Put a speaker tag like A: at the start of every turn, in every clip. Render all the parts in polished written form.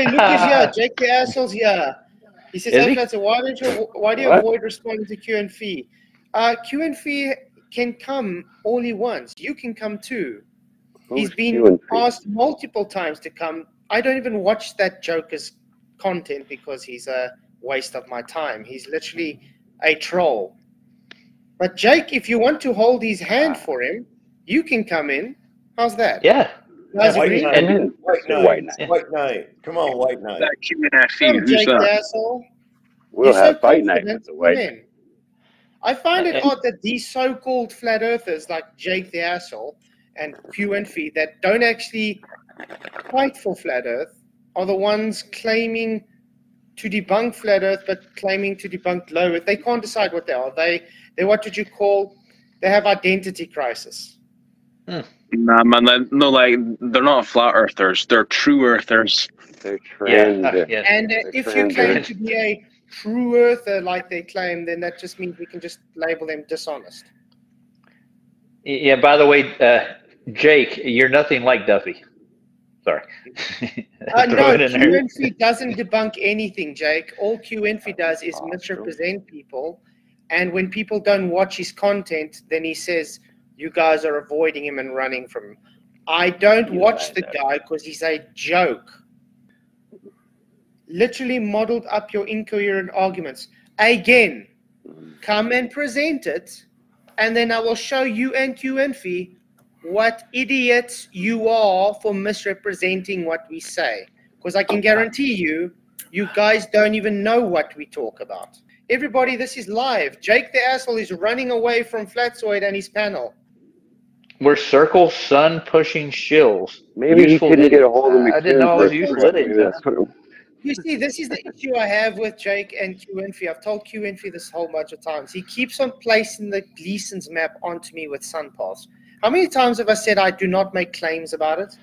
A: Hey, look who's here. Jake the asshole's here. He says,
B: Is
A: hey,
B: he?
A: Flatzoid, why do you avoid responding to Q and Fee? Q and Fee can come all he wants. You can come too. He's been asked multiple times to come. I don't even watch that Joker's content because he's a waste of my time. He's literally a troll. But Jake, if you want to hold his hand for him, you can come in. How's that?
B: Yeah.
A: Guys agree?
C: White Knight. Come on, White Knight.
A: Come, Jake the asshole.
D: We'll have fight night with the White.
A: I find it odd that these so-called flat earthers like Jake the asshole and Q and Fee that don't actually fight for flat earth are the ones claiming to debunk flat earth but claiming to debunk low earth. They can't decide what they are. They're what did you call? They have identity crisis.
E: Nah, man, they're not flat earthers. They're true earthers.
D: They're trans.
B: Yeah.
A: And if you claim to be a true earther like they claim, then that just means we can just label them dishonest.
B: Yeah, by the way, Jake, you're nothing like Duffy. Sorry.
A: No, QNFI doesn't debunk anything, Jake. All QNFI does is misrepresent people. And when people don't watch his content, then he says, you guys are avoiding him and running from him. I don't watch the guy because he's a joke. Literally modeled up your incoherent arguments. Again, come and present it, and then I will show you and QNFI what idiots you are for misrepresenting what we say. Because I can guarantee you, you guys don't even know what we talk about. Everybody, this is live. Jake the asshole is running away from Flatzoid and his panel.
B: We're circle sun pushing shills.
D: Maybe he couldn't get a hold of me.
B: I didn't know I was useful idiots.
A: You see, this is the issue I have with Jake and QNFI. I've told QNFI this whole bunch of times. He keeps on placing the Gleason's map onto me with sun paths. How many times have I said I do not make claims about it?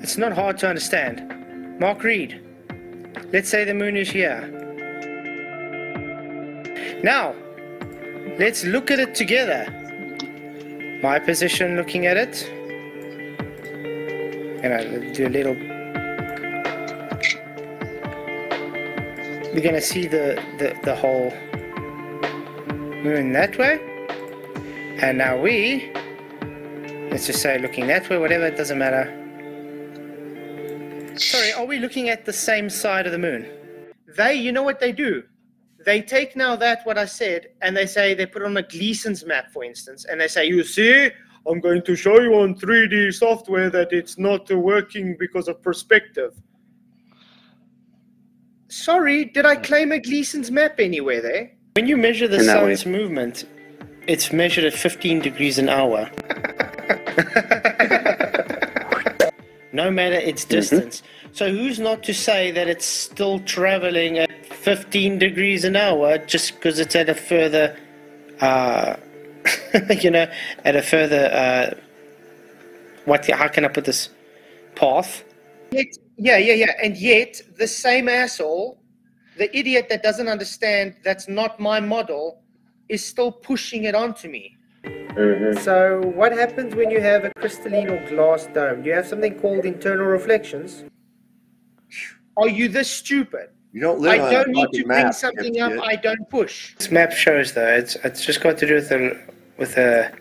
A: It's not hard to understand. Mark Reed, let's say the moon is here. Now, let's look at it together. My position looking at it. And I'll do a little... We're going to see the whole moon that way. And now let's just say looking that way, whatever, it doesn't matter. Sorry, are we looking at the same side of the moon? You know what they do? They take now what I said, and they put on a Gleason's map, for instance, and they say, you see, I'm going to show you on 3D software that it's not working because of perspective. Sorry, did I claim a Gleason's map anywhere there? When you measure the sun's movement, it's measured at 15 degrees an hour. No matter its distance. So who's not to say that it's still traveling at 15 degrees an hour just because it's at a further, you know, at a further, how can I put this, path? Yeah. And yet, the same asshole, the idiot that doesn't understand that's not my model, is still pushing it onto me. So what happens when you have a crystalline or glass dome? You have something called internal reflections. Are you this stupid?
C: You don't live on
A: I don't need to bring something up I don't push. This map shows though, it's just got to do with the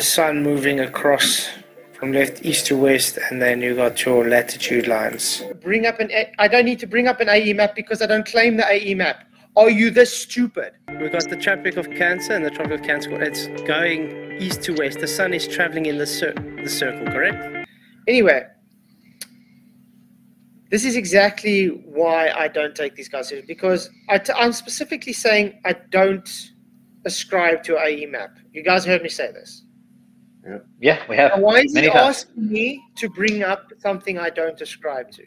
A: sun moving across from left east to west, and then you got your latitude lines. I don't need to bring up an AE map because I don't claim the AE map. Are you this stupid? We've got the Tropic of Cancer and the Tropic of Cancer. It's going east to west. The sun is traveling in the circle, correct? Anyway, this is exactly why I don't take these guys seriously, because I'm specifically saying I don't ascribe to AE map. You guys heard me say this.
B: Yeah, we have.
A: Now, why is he
B: many times.
A: asking me to bring up something I don't ascribe to?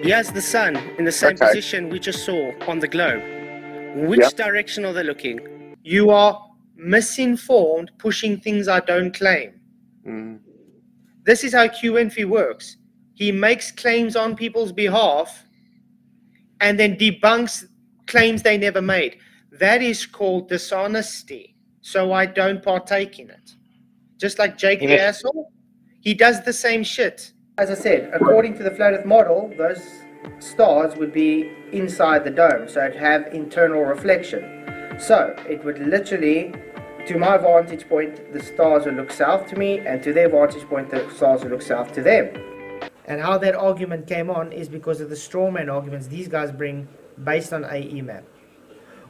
A: He has the sun in the same position we just saw on the globe. Which direction are they looking? You are misinformed, pushing things I don't claim. This is how QNFI works. He makes claims on people's behalf and then debunks claims they never made. That is called dishonesty. So I don't partake in it. Just like Jake the asshole, he does the same shit. As I said, according to the flat Earth model, those stars would be inside the dome, so it'd have internal reflection. So it would literally, to my vantage point, the stars would look south to me, and to their vantage point, the stars would look south to them. And how that argument came on is because of the strawman arguments these guys bring based on AE map.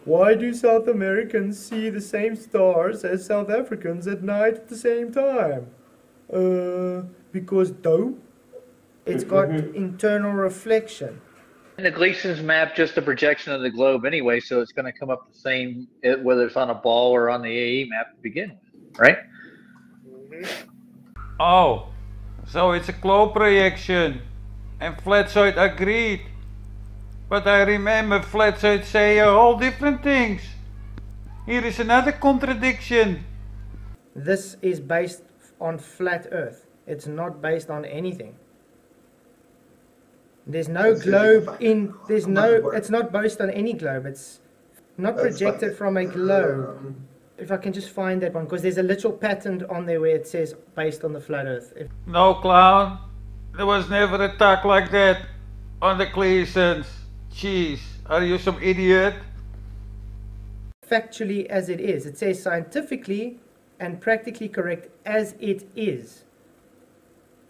A: Why do South Americans see the same stars as South Africans at night at the same time? Because dope. It's got internal reflection.
B: And the Gleason's map just a projection of the globe anyway, so it's going to come up the same whether it's on a ball or on the AE map to begin with, right?
F: Oh, so it's a globe projection, and Flatzoid agreed. But I remember Flatzoid saying all different things. Here is another contradiction.
A: This is based on flat Earth. It's not based on anything. There's no globe in, it's not based on any globe. It's not projected from a globe. If I can just find that one, because there's a little pattern on there where it says based on the flat Earth.
F: No, clown. There was never a talk like that on the Gleasons. Jeez, are you some idiot?
A: Factually as it is. It says scientifically and practically correct as it is.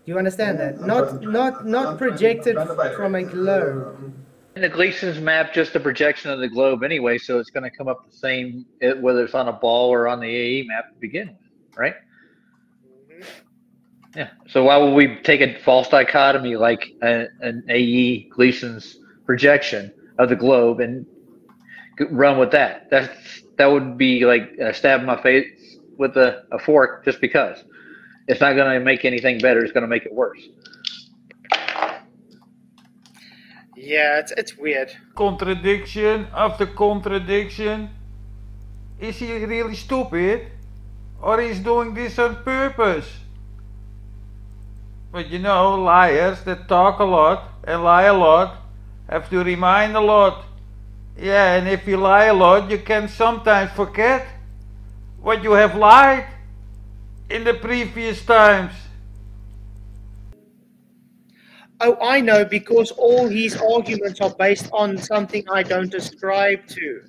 A: Do you understand that? Not projected from a globe.
B: And the Gleason's map just a projection of the globe anyway, so it's going to come up the same whether it's on a ball or on the AE map to begin with, right? Yeah. So why would we take a false dichotomy like an AE Gleason's projection of the globe and run with that? That would be like stabbing my face with a fork just because. It's not going to make anything better. It's going to make it worse.
A: Yeah, it's weird.
F: Contradiction after contradiction. Is he really stupid? Or he's doing this on purpose? But you know, liars that talk a lot and lie a lot have to remind a lot. Yeah, and if you lie a lot, you can sometimes forget what you have lied in the previous times.
A: Oh, I know, because all his arguments are based on something I don't ascribe to.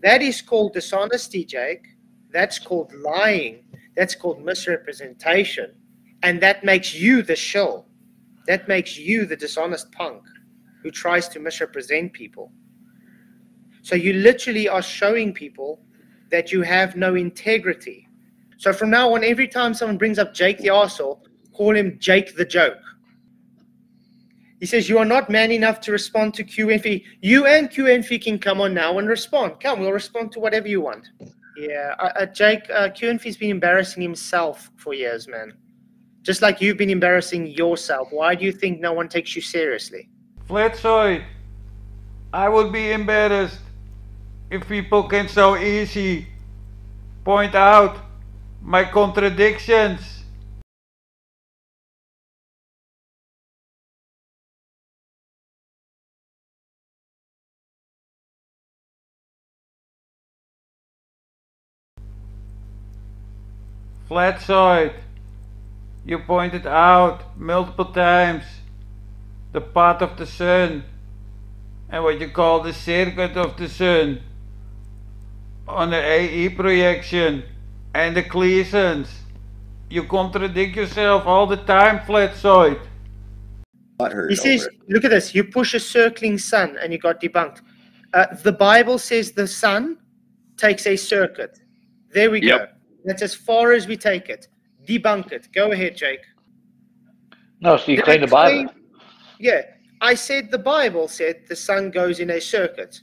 A: That is called dishonesty, Jake. That's called lying. That's called misrepresentation. And that makes you the shill. That makes you the dishonest punk who tries to misrepresent people. So you literally are showing people that you have no integrity. So from now on, every time someone brings up Jake the arsehole, call him Jake the joke. He says, you are not man enough to respond to QNF. You and QNF can come on now and respond. Come, we'll respond to whatever you want. Yeah, Jake, QNF's been embarrassing himself for years, man. Just like you've been embarrassing yourself. Why do you think no one takes you seriously?
F: Flatzoid, I would be embarrassed if people can so easy point out my contradictions. Flatzoid, you pointed out multiple times the path of the sun and what you call the circuit of the sun on the AE projection and the Gleasons. You contradict yourself all the time, Flatzoid.
A: He says, look at this, you push a circling sun and you got debunked. The Bible says the sun takes a circuit. There we go. That's as far as we take it. Debunk it. Go ahead, Jake.
B: No, so you claim the Bible.
A: Yeah, I said the Bible said the sun goes in a circuit.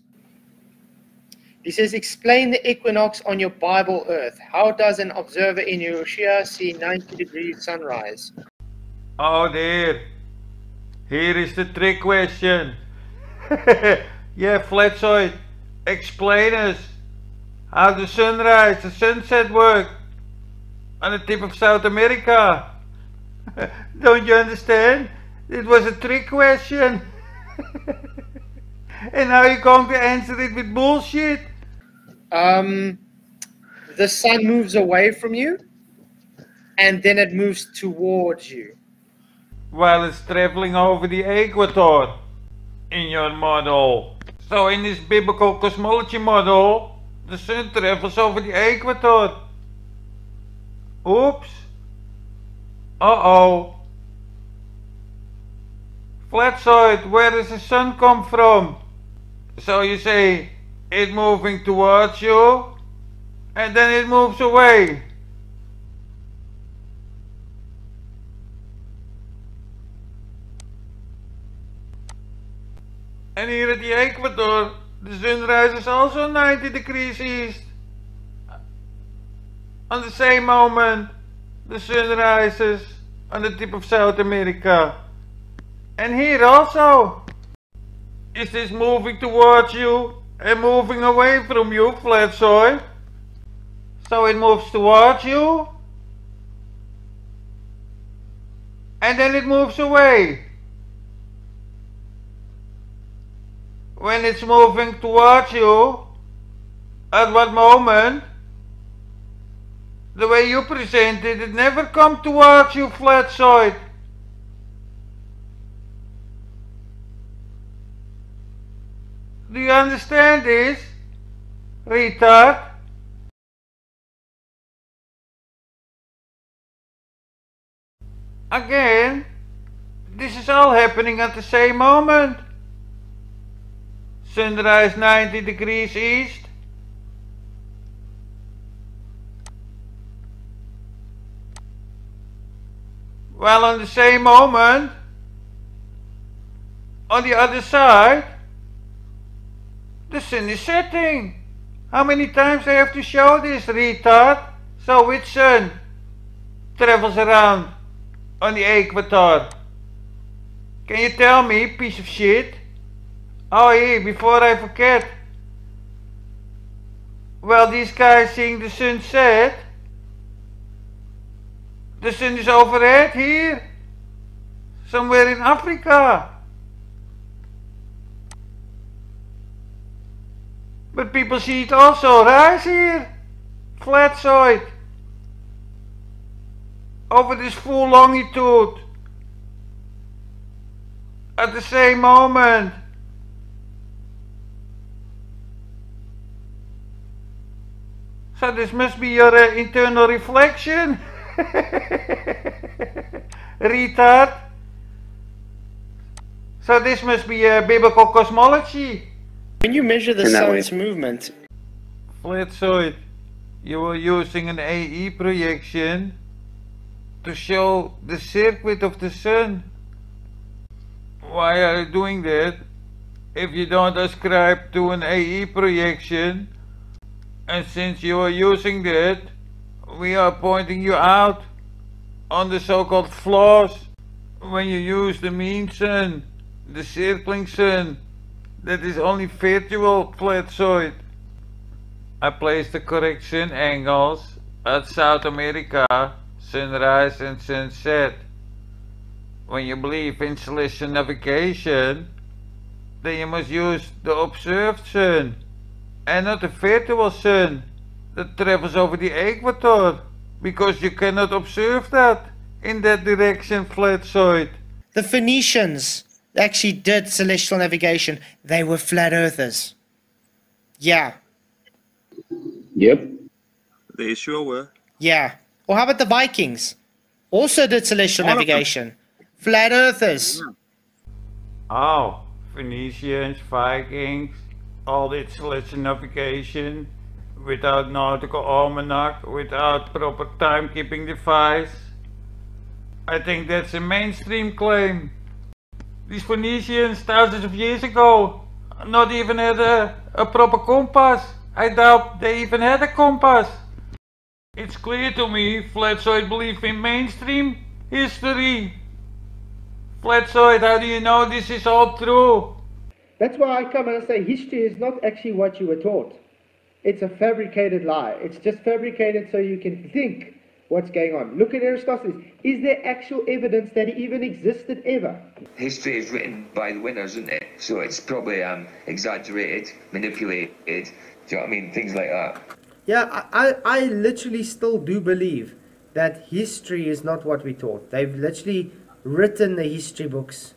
A: He says, explain the equinox on your Bible Earth. How does an observer in Hiroshima see 90 degrees sunrise?
F: Oh dear. Here is the trick question. Yeah, Flatzoid, explain us how the sunrise, the sunset work on the tip of South America. Don't you understand? It was a trick question. And now you're going to answer it with bullshit.
A: The sun moves away from you and then it moves towards you.
F: while it's traveling over the equator in your model. So in this biblical cosmology model, the sun travels over the equator. Oops. Uh-oh. Flatzoid, where does the sun come from? So you say, it moving towards you, and then it moves away. And here at the equator, the sun rises also 90 degrees east. On the same moment, the sun rises on the tip of South America. And here also. Is this moving towards you and moving away from you, Flatzoid? So it moves towards you, and then it moves away. When it's moving towards you, at what moment? The way you present it, it never comes towards you, Flatzoid. Do you understand this, retard? Again, this is all happening at the same moment. Sunrise 90 degrees east. While on the same moment, on the other side, the sun is setting. How many times I have to show this, retard? So which sun travels around on the equator? Can you tell me, piece of shit? Oh yeah, before I forget. Well, these guys seeing the sun set. The sun is overhead here. Somewhere in Africa. But people see it also rise here. Flatzoid. Over this full longitude. At the same moment. So this must be your internal reflection. Retard. So this must be biblical cosmology.
A: When you measure the sun's movement,
F: Flatzoid, you were using an AE projection to show the circuit of the sun. Why are you doing that if you don't ascribe to an AE projection? And since you are using that, we are pointing you out on the so-called flaws when you use the mean sun, the circling sun. That is only virtual, Flatzoid. I placed the correct sun angles at South America, sunrise and sunset. When you believe in celestial navigation, then you must use the observed sun, and not the virtual sun that travels over the equator, because you cannot observe that in that direction, Flatzoid.
A: the Phoenicians actually did celestial navigation. They were flat earthers. Yeah.
D: Yep.
E: They sure were.
A: Yeah. Or how about the Vikings? Also did celestial navigation. Flat earthers.
F: Oh, Phoenicians, Vikings, all did celestial navigation without nautical almanac, without proper timekeeping device. I think that's a mainstream claim. These Phoenicians, thousands of years ago, not even had a proper compass. I doubt they even had a compass. It's clear to me Flatzoid believe in mainstream history. Flatzoid, how do you know this is all true?
G: That's why I come and I say history is not actually what you were taught. It's a fabricated lie. It's just fabricated so you can think what's going on. Look at Aristotle. Is there actual evidence that he even existed ever?
H: History is written by the winners, isn't it? So it's probably exaggerated, manipulated. Do you know what I mean? Things like that.
G: Yeah, I literally still do believe that history is not what we taught. They've literally written the history books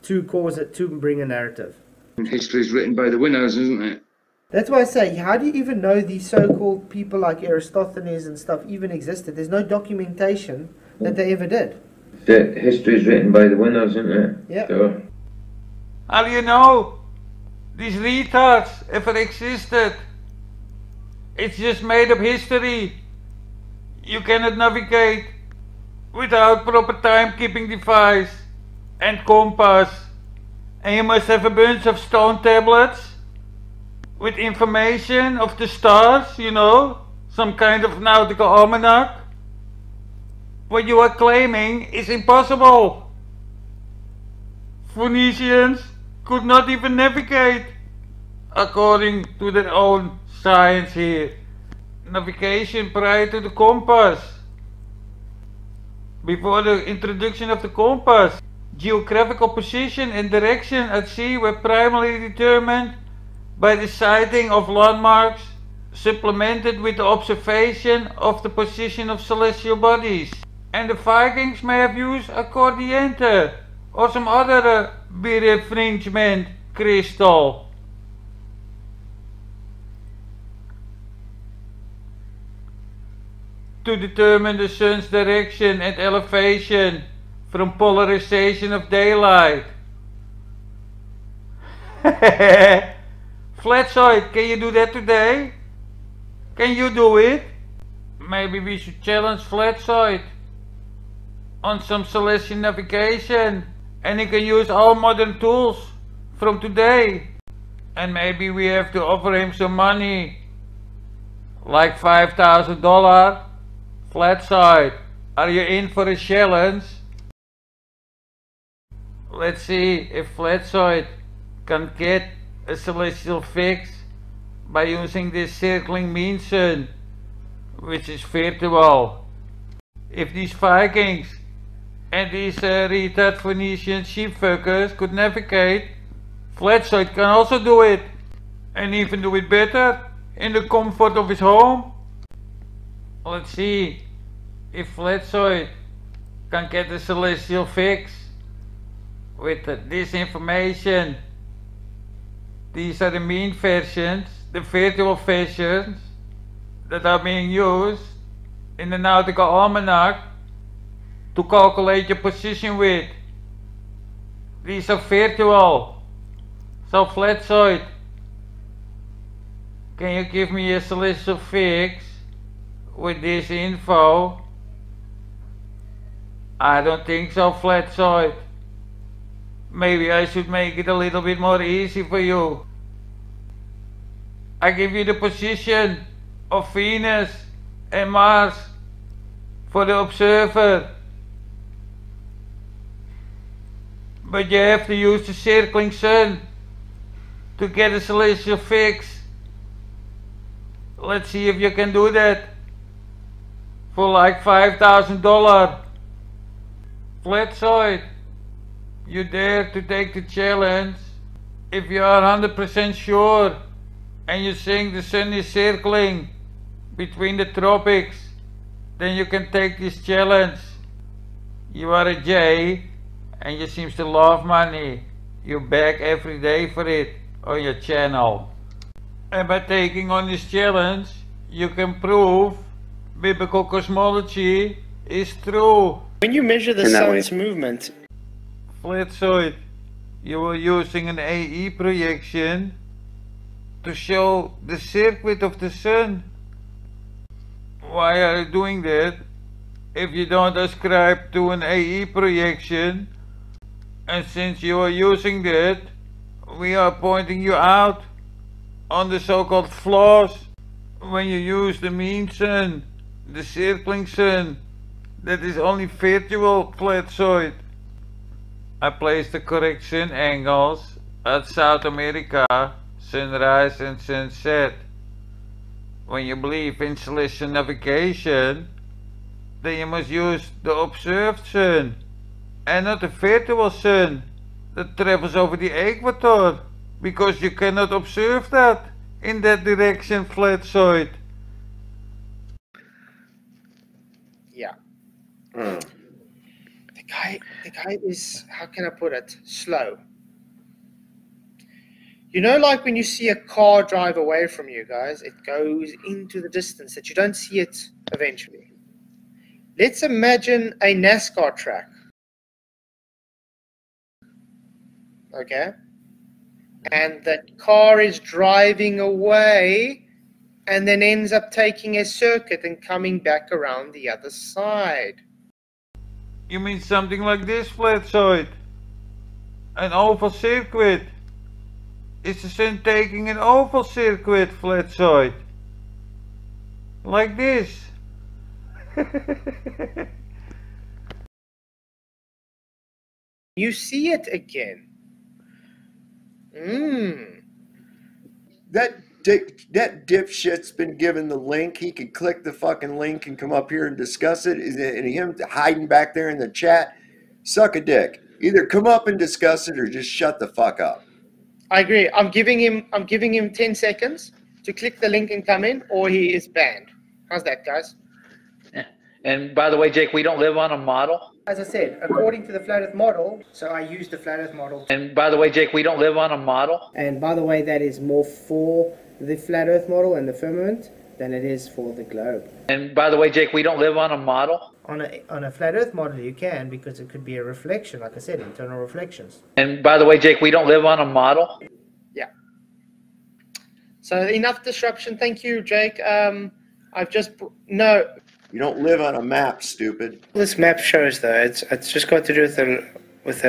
G: to bring a narrative.
I: History is written by the winners, isn't it?
G: That's why I say, how do you even know these so-called people like Aristophanes and stuff even existed? There's no documentation that they ever did.
I: The history is written by the winners, isn't it?
G: Yeah.
I: So.
F: How do you know these retards ever existed? It's just made up history. You cannot navigate without proper timekeeping device and compass. And you must have a bunch of stone tablets with information of the stars, you know, some kind of nautical almanac. What you are claiming is impossible. Phoenicians could not even navigate according to their own science here. Navigation prior to the compass. Before the introduction of the compass, geographical position and direction at sea were primarily determined by the sighting of landmarks, supplemented with the observation of the position of celestial bodies. And the Vikings may have used a cordiente or some other befringement crystal. To determine the sun's direction and elevation from polarization of daylight. Flatzoid, can you do that today? Can you do it? Maybe we should challenge Flatzoid on some celestial navigation, and he can use all modern tools from today. And maybe we have to offer him some money, like $5,000. Flatzoid, are you in for a challenge? Let's see if Flatzoid can get a celestial fix by using this circling mean sun, which is virtual. If these Vikings and these retard Phoenician sheepfuckers could navigate, Flatzoid can also do it, and even do it better in the comfort of his home. Let's see if Flatzoid can get the celestial fix with this information. These are the mean versions, the virtual versions that are being used in the nautical almanac to calculate your position with. These are virtual. So Flatzoid, can you give me a celestial fix with this info? I don't think so, Flatzoid. Maybe I should make it a little bit more easy for you. I give you the position of Venus and Mars for the observer. But you have to use the circling sun to get a celestial fix. Let's see if you can do that for like $5,000. Flatzoid, you dare to take the challenge? If you are 100% sure and you think the sun is circling between the tropics, then you can take this challenge. You are a J and you seem to love money. You beg every day for it on your channel. And by taking on this challenge, you can prove biblical cosmology is true.
A: When you measure the sun's movement,
F: Flatzoid, you were using an AE projection to show the circuit of the sun. Why are you doing that if you don't ascribe to an AE projection? And since you are using that, we are pointing you out on the so-called flaws when you use the mean sun, the circling sun, that is only virtual, Flatzoid. I placed the correct sun angles at South America, sunrise and sunset. When you believe in celestial navigation, then you must use the observed sun and not the virtual sun that travels over the equator, because you cannot observe that in that direction, Flatzoid.
A: yeah. The guy the guy is, how can I put it, slow. You know, like when you see a car drive away from you, guys, it goes into the distance that you don't see it eventually. Let's imagine a NASCAR track. Okay? And that car is driving away and then ends up taking a circuit and coming back around the other side.
F: You mean something like this, Flatzoid? An oval circuit. It's the sun taking an oval circuit, Flatzoid. Like this.
A: You see it again.
C: That dipshit's been given the link. He could click the fucking link and come up here and discuss it. And him hiding back there in the chat, suck a dick. Either come up and discuss it or just shut the fuck up.
A: I agree. I'm giving him 10 seconds to click the link and come in, or he is banned. How's that, guys?
B: Yeah. And by the way, Jake, we don't live on a model.
G: As I said, according to the flat earth model, so I use the flat earth model.
B: And by the way, Jake, we don't live on a model.
G: And by the way, that is more for the flat earth model and the firmament than it is for the globe.
B: And by the way, Jake, we don't live on a model.
G: On a flat earth model you can, because it could be a reflection, like I said, internal reflections.
B: And by the way, Jake, we don't live on a model.
A: Yeah. So enough disruption. Thank you, Jake. I've just no.
C: You don't live on a map, stupid.
A: This map shows though. It's just got to do with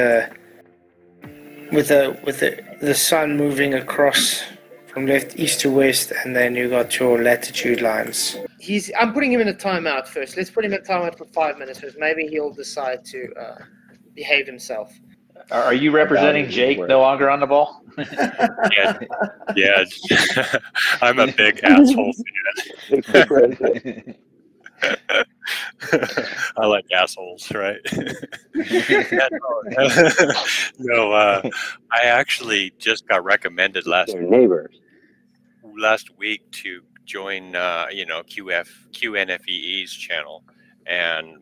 A: the sun moving across from east to west, and then you got your latitude lines. I'm putting him in a timeout first. Let's put him in a timeout for 5 minutes first. Maybe he'll decide to behave himself.
B: Are you representing Jake no longer on the ball?
J: Yeah. I'm a big asshole fan. I like assholes, right? No, I actually just got recommended last week to join, QNFEE's channel, and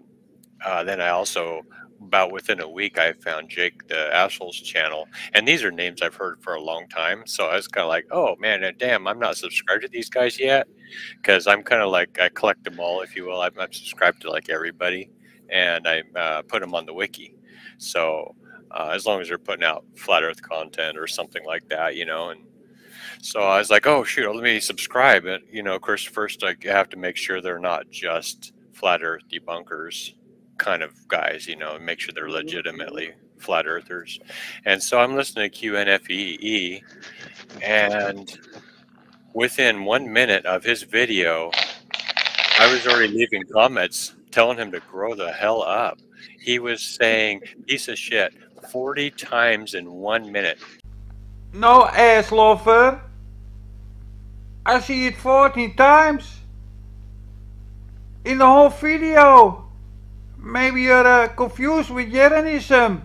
J: then I also, about within a week, I found Jake the Assholes channel, and these are names I've heard for a long time. So I was kind of like, oh man, damn, I'm not subscribed to these guys yet, because I'm kind of like, I collect them all, if you will. I'm subscribed to like everybody, and I put them on the wiki. So as long as they're putting out flat Earth content or something like that, and so I was like, oh shoot, let me subscribe. And of course, first I have to make sure they're not just flat Earth debunkers kind of guys, and make sure they're legitimately flat earthers. And so I'm listening to QNFEE, and within 1 minute of his video, I was already leaving comments telling him to grow the hell up. He was saying piece of shit 40 times in 1 minute.
F: No, ass lover. I see it 14 times in the whole video. Maybe you're confused with Jeranism.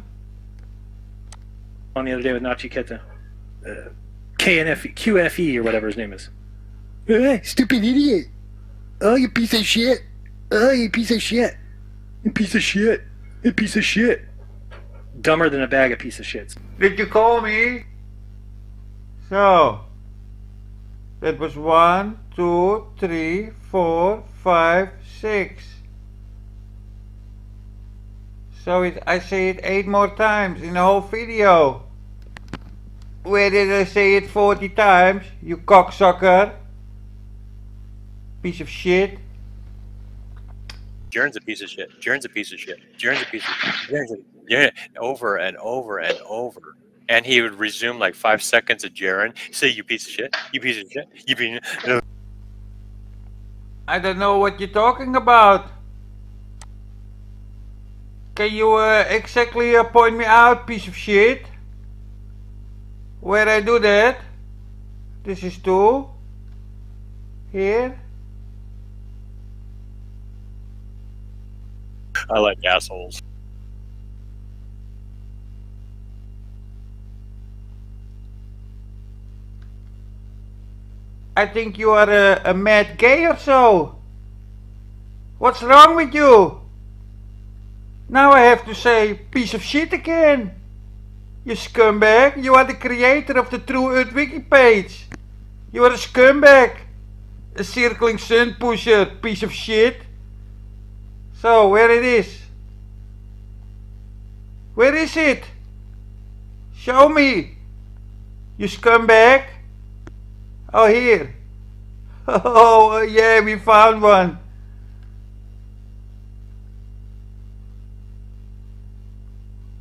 K: On the other day with Nachi Keta. QNFE or whatever his name is. Hey, stupid idiot. Oh, you piece of shit. Oh, you piece of shit. You piece of shit. You piece of shit. Dumber than a bag of piece of shits.
F: Did you call me? So, that was 1, 2, 3, 4, 5, 6. So I say it 8 more times in the whole video. Where did I say it 40 times, you cocksucker? Piece of shit.
J: Jaren's a piece of shit. Jaren's a piece of shit. Jaren's a piece of shit. Yeah, over and over and over. And he would resume like 5 seconds of Jaren. Say, you piece of shit. You piece of shit. You piece of shit.
F: I don't know what you're talking about. Can you exactly point me out, piece of shit? Where I do that? This is 2. Here.
J: I like assholes.
F: I think you are a mad gay or so. What's wrong with you? Now I have to say piece of shit again. You scumbag, you are the creator of the True Earth wiki page. You are a scumbag. A circling sun pusher, piece of shit. So, where it is? Where is it? Show me. You scumbag. Oh, here. Oh, yeah, we found one.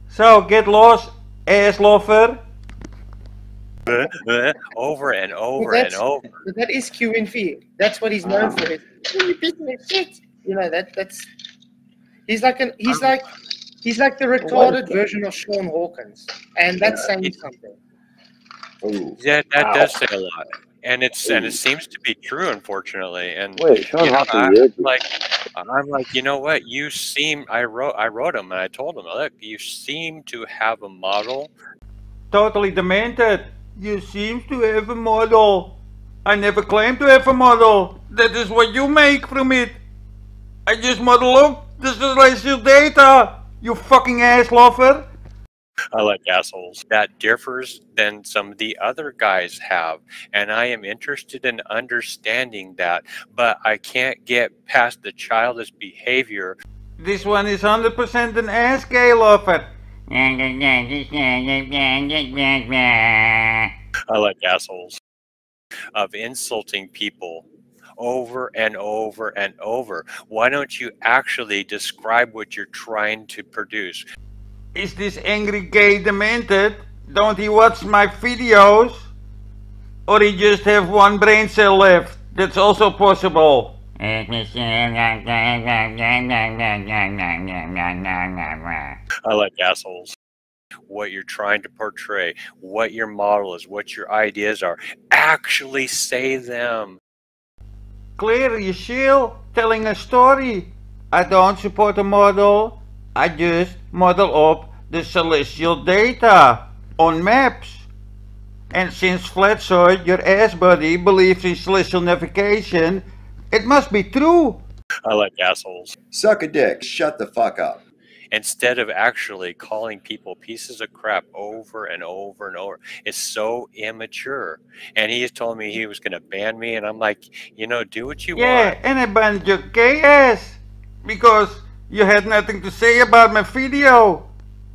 F: So, get lost, ass lover.
J: Over and over and over.
A: But that is QNV. That's what he's known for. You piece of shit. You know that's. He's like the retarded version of Sean Hawkins, and that's saying something.
J: Yeah, that does say a lot, and it seems to be true, unfortunately. And
D: Wait, Sean Hawkins is
J: I'm like, you know what? You seem. I wrote him, and I told him, look, you seem to have a model.
F: Totally demented. You seem to have a model. I never claimed to have a model. That is what you make from it. I just model up the celestial data. You fucking ass lover.
J: I like assholes. That differs than some of the other guys have, and I am interested in understanding that, but I can't get past the childish behavior.
F: This one is 100% an ass gay lover.
J: I like assholes. Of insulting people over and over and over. Why don't you actually describe what you're trying to produce?
F: Is this angry gay demented? Don't he watch my videos? Or he just have one brain cell left? That's also possible.
J: I like assholes. What you're trying to portray, what your model is, what your ideas are. Actually say them.
F: Clear your shield, telling a story. I don't support a model. I just model up the celestial data on maps. And since Flatzoid, your ass buddy, believes in celestial navigation, it must be true.
J: I like assholes.
C: Suck a dick. Shut the fuck up.
J: Instead of actually calling people pieces of crap over and over and over. It's so immature. And he told me he was going to ban me, and I'm like, you know, do what you want.
F: Yeah, and I banned your gay ass. Because you had nothing to say about my video.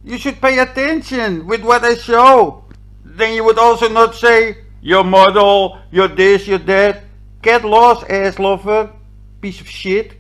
F: You should pay attention with what I show. Then you would also not say, your model, you're this, you're that. Get lost, ass lover. Piece of shit.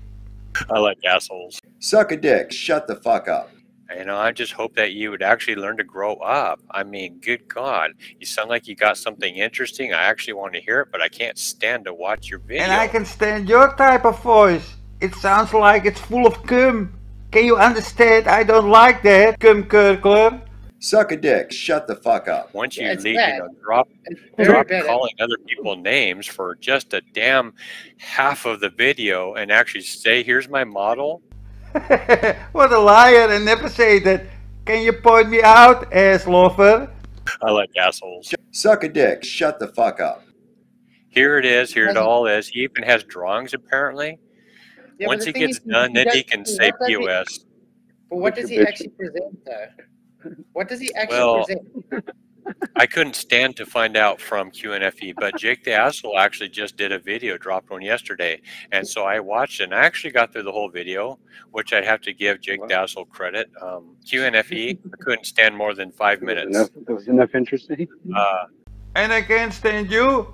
J: I like assholes.
C: Suck a dick. Shut the fuck up.
J: You know, I just hope that you would actually learn to grow up. I mean, good God. You sound like you got something interesting. I actually want to hear it, but I can't stand to watch your video.
F: And I can stand your type of voice. It sounds like it's full of cum. Can you understand? I don't like that, cum curkler.
C: Suck a dick. Shut the fuck up.
J: Once you leave, you know, drop calling other people names for just a damn half of the video and actually say, here's my model.
F: What a liar, and never say that. Can you point me out, ass lover?
J: I like assholes.
C: Suck a dick. Shut the fuck up.
J: Here it is. Here it all is. He even has drawings, apparently.
A: Yeah,
J: once he gets done, then he can say POS.
A: But what does he actually present, though? What does he actually present?
J: I couldn't stand to find out from QNFE, but Jake the Asshole actually just did a video, dropped one yesterday, and so I watched it, and I actually got through the whole video, which I'd have to give Jake the Asshole credit. QNFE, I couldn't stand more than 5 minutes.
D: That was enough interesting.
F: And I can't stand you.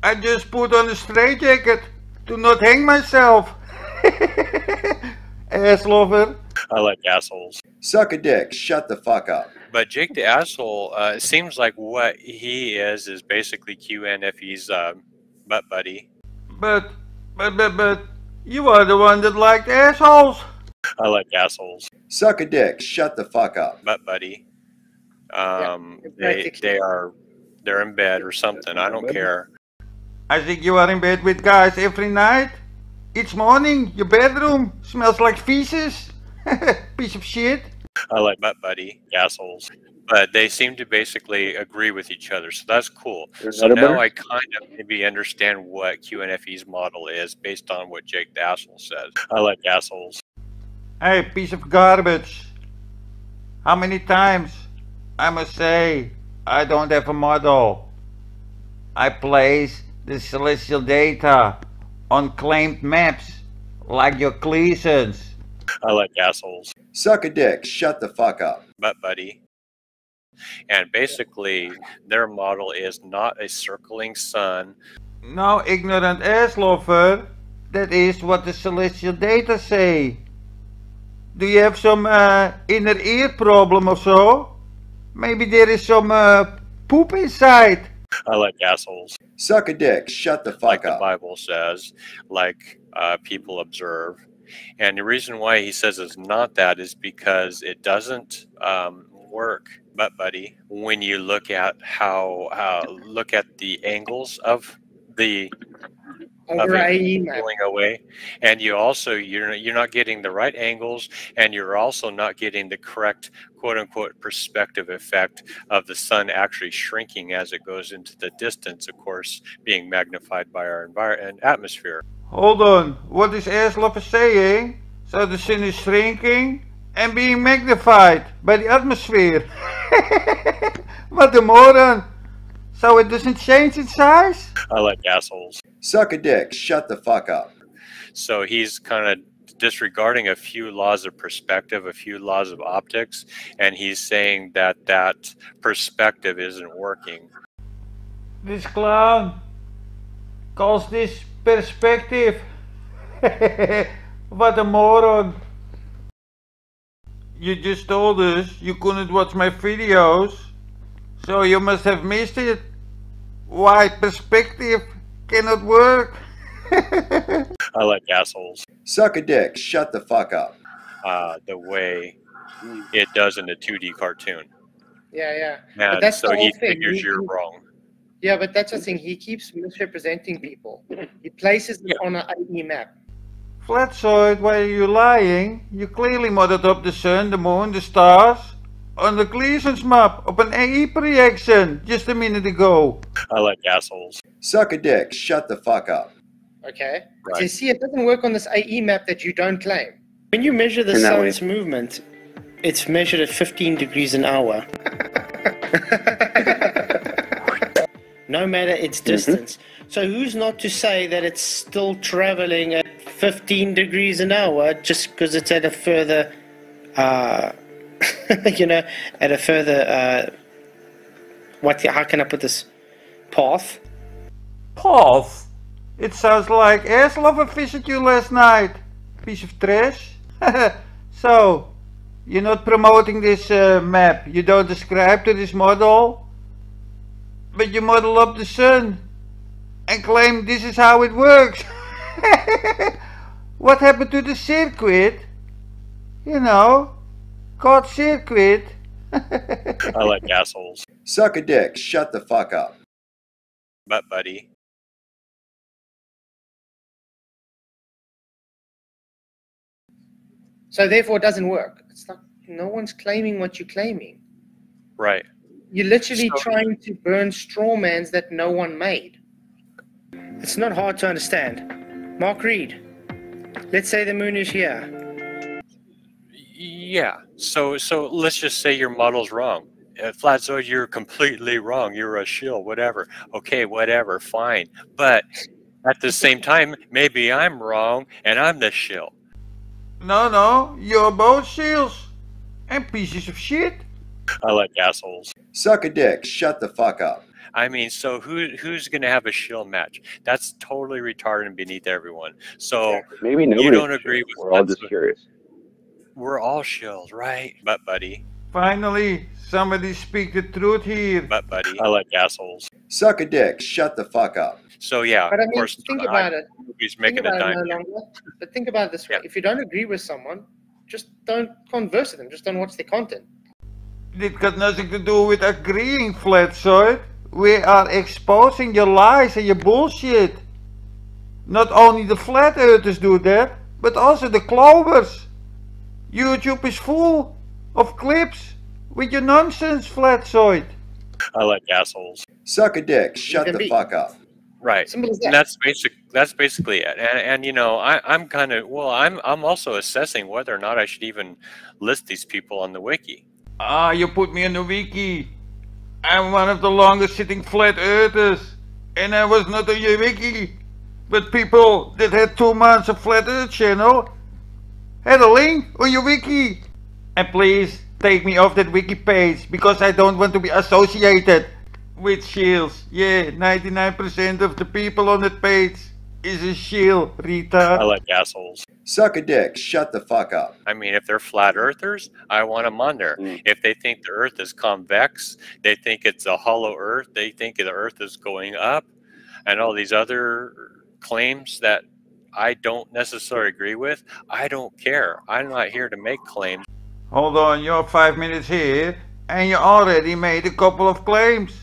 F: I just put on a straitjacket to not hang myself. Ass lover.
J: I like assholes.
C: Suck a dick. Shut the fuck up.
J: But Jake the Asshole, it seems like what he is basically QNFE's butt buddy.
F: But, you are the one that liked assholes.
J: I like assholes.
C: Suck a dick. Shut the fuck up.
J: Butt buddy. They're in bed or something. I don't care.
F: I think you are in bed with guys every night. Each morning, your bedroom smells like feces. Piece of shit.
J: I like butt buddy, assholes. But they seem to basically agree with each other, so that's cool. So now I kind of maybe understand what QNFE's model is based on what Jake the Asshole says. I like assholes.
F: Hey, piece of garbage. How many times I must say I don't have a model? I place the celestial data on claimed maps like your Gleasons.
J: I like assholes.
C: Suck a dick. Shut the fuck up.
J: But buddy. And basically, their model is not a circling sun.
F: No, ignorant ass lover. That is what the celestial data say. Do you have some inner ear problem or so? Maybe there is some poop inside.
J: I like assholes.
C: Suck a dick. Shut the fuck
J: like
C: up.
J: The Bible says, like people observe. And the reason why he says it's not that is because it doesn't work. But buddy, when you look at look at the angles of the going away, and you also you're not getting the right angles, and you're also not getting the correct quote unquote perspective effect of the sun actually shrinking as it goes into the distance, of course being magnified by our environment and atmosphere.
F: Hold on, what is Aslov saying? So the sun is shrinking and being magnified by the atmosphere. What a moron! So it doesn't change in size?
J: I like assholes.
C: Suck a dick. Shut the fuck up.
J: So he's kind of disregarding a few laws of perspective, a few laws of optics, and he's saying that that perspective isn't working.
F: This clown calls this perspective. What a moron. You just told us you couldn't watch my videos, so you must have missed it. Why perspective cannot work?
J: I like assholes.
C: Suck a dick. Shut the fuck up.
J: The way it does in the 2D cartoon.
A: Yeah.
J: And
A: but that's
J: so
A: the whole
J: he
A: thing.
J: figures you're wrong.
A: Yeah, but that's the thing. He keeps misrepresenting people. He places them on an AE map.
F: Flatzoid, why are you lying? You clearly modeled up the sun, the moon, the stars on the Gleason's map of an AE projection just a minute ago.
J: I like assholes.
C: Suck a dick. Shut the fuck up.
A: Okay.
J: Right.
A: So you see, it doesn't work on this AE map that you don't claim. When you measure the sun's movement, it's measured at 15 degrees an hour. No matter its distance. So who's not to say that it's still traveling at 15 degrees an hour just because it's at a further, you know, at a further, how can I put this? Path?
F: Path? It sounds like Aslova visited you last night. Piece of trash. So, you're not promoting this map. You don't describe to this model. But you model up the sun and claim this is how it works. What happened to the circuit? You know, God's circuit.
J: I like assholes.
C: Suck a dick. Shut the fuck up.
J: But buddy.
A: So therefore it doesn't work. It's like no one's claiming what you're claiming.
J: Right.
A: You're literally trying to burn straw mans that no one made. It's not hard to understand. Mark Reed, let's say the moon is here.
J: Yeah. So let's just say your model's wrong. Flatzoid, you're completely wrong. You're a shill, whatever. Okay, whatever, fine. But at the same time, maybe I'm wrong and I'm the shill.
F: No, you're both shills and pieces of shit.
J: I like assholes.
C: Suck a dick. Shut the fuck up.
J: I mean, so who's going to have a shill match? That's totally retarded and beneath everyone. So
D: maybe
J: you don't agree with
D: We're all just curious.
J: We're all shills, right? But buddy.
F: Finally, somebody speak the truth here.
J: But buddy. I like assholes.
C: Suck a dick. Shut the fuck up.
J: So yeah,
A: but I mean,
J: of course.
A: Think about it.
J: He's making a dime.
A: But think about it this way: if you don't agree with someone, just don't converse with them. Just don't watch their content.
F: It got nothing to do with agreeing, Flatzoid. We are exposing your lies and your bullshit. Not only the flat earthers do that, but also the clovers. YouTube is full of clips with your nonsense, Flatzoid.
J: I like assholes.
C: Suck a dick. Shut the fuck up.
J: Right.
A: Simple as that.
J: And that's That's basically it. And you know, I'm kind of, well, I'm also assessing whether or not I should even list these people on the wiki.
F: Ah, you put me on the wiki. I'm one of the longest sitting flat earthers. And I was not on your wiki. But people that had 2 months of flat earth channel had a link on your wiki. And please take me off that wiki page because I don't want to be associated with shields. Yeah, 99% of the people on that page is a shield, retard.
J: I like assholes.
C: Suck a dick. Shut the fuck up.
J: I mean, if they're flat earthers, I want them on there. If they think the earth is convex, they think it's a hollow earth, they think the earth is going up, and all these other claims that I don't necessarily agree with, I don't care. I'm not here to make claims.
F: Hold on, you're 5 minutes here and you already made a couple of claims.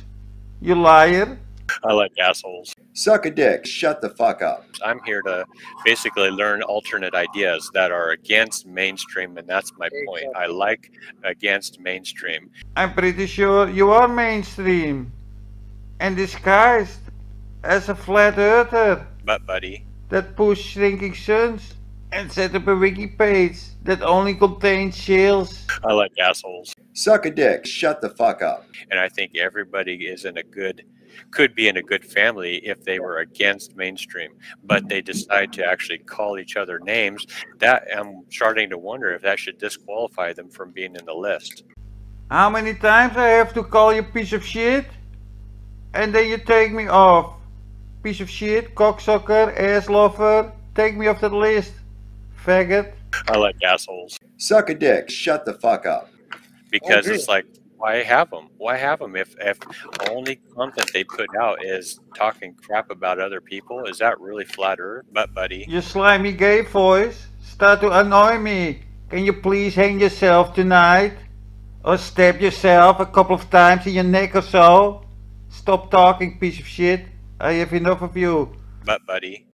F: You liar.
J: I like assholes.
C: Suck a dick. Shut the fuck up.
J: I'm here to basically learn alternate ideas that are against mainstream, and that's my point. I like against mainstream.
F: I'm pretty sure you are mainstream and disguised as a flat earther.
J: But buddy,
F: that push shrinking suns and set up a wiki page that only contains shells.
J: I like assholes.
C: Suck a dick. Shut the fuck up.
J: And I think everybody is in a good, could be in a good family if they were against mainstream, but they decide to actually call each other names. That I'm starting to wonder if that should disqualify them from being in the list.
F: How many times I have to call you piece of shit? And then you take me off. Piece of shit, cocksucker, ass lover, take me off that list. Faggot.
J: I like assholes.
C: Suck a dick. Shut the fuck up.
J: Because it's like, why have them? Why have them if only content they put out is talking crap about other people? Is that really flat earth? But buddy,
F: you slimy gay voice start to annoy me. Can you please hang yourself tonight? Or stab yourself a couple of times in your neck or so? Stop talking, piece of shit. I have enough of you.
J: But buddy,